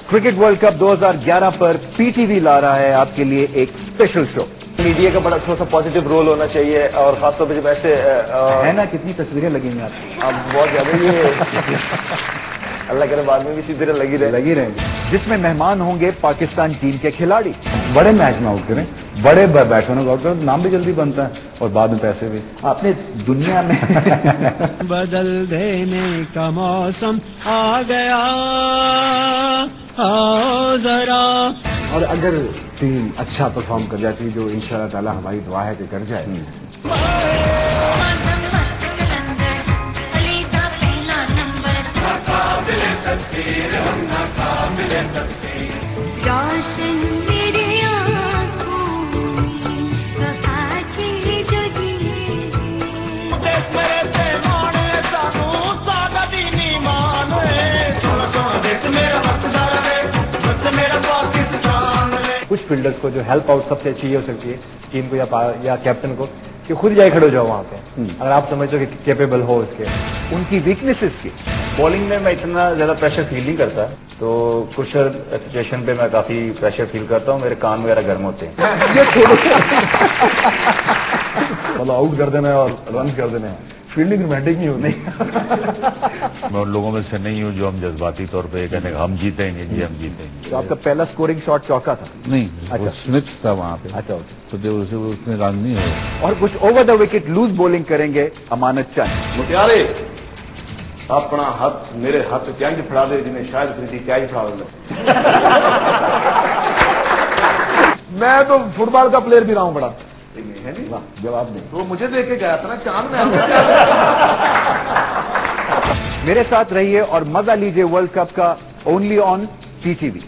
Cricket world cup 2011 पर PTV ला रहा है आपके लिए एक स्पेशल शो। मीडिया का बड़ा थोड़ा सा पॉजिटिव रोल होना चाहिए और खासतौर पे जब ऐसे है ना, कितनी तस्वीरें लगेंगी आपकी अब बहुत ज्यादा ये अल्लाह करे बाद में भी इसी तरह लगी रहेंगी, जिसमें मेहमान होंगे पाकिस्तान टीम के खिलाड़ी। बड़े मैच में आउट करें, बड़े बैट्समैनों को आउट करें, नाम भी जल्दी बनता है और बाद में पैसे भी। आपने दुनिया में बदल देने का मौसम आ गया, आओ जरा। और अगर टीम अच्छा परफॉर्म कर जाती, जो इंशाल्लाह ताला हमारी दुआ है कि कर जाए, रोशन मेरी आँखों में वफा की जो कुछ फील्डर्स को जो हेल्प आउट सबसे अच्छी ये हो सकती है टीम को या कैप्टन को कि खुद जाए खड़े हो जाओ वहां पे, अगर आप समझो कि कैपेबल हो उसके। उनकी वीकनेसेस की। बॉलिंग में मैं इतना ज्यादा प्रेशर फील नहीं करता, तो कुछ सिचुएशन पे मैं काफी प्रेशर फील करता हूँ, मेरे कान वगैरह गर्म होते हैं। मतलब आउट कर देना है और रन कर देना है, फील्डिंग रोमांटिक नहीं होती। मैं उन लोगों में से नहीं हूँ जो हम जज्बाती तौर पे कहने हम जीतेंगे जी, हम जीतेंगे। तो आपका पहला स्कोरिंग शॉट चौका था? नहीं, अच्छा, स्मिथ था वहां पे। अच्छा, तो उसमें रन नहीं हुआ। और कुछ over the wicket loose bowling करेंगे अमानत चंद। मुटियारे अपना हाथ मेरे हाथ क्या फड़ा दे, जिन्हें शायद प्रीति क्या फड़ा दे। मैं तो फुटबॉल का प्लेयर भी रहा हूं बड़ा। है नहीं, जवाब नहीं। तो मुझे देख के गया था ना चांद में। मेरे साथ रहिए और मजा लीजिए वर्ल्ड कप का ओनली ऑन पीटीवी।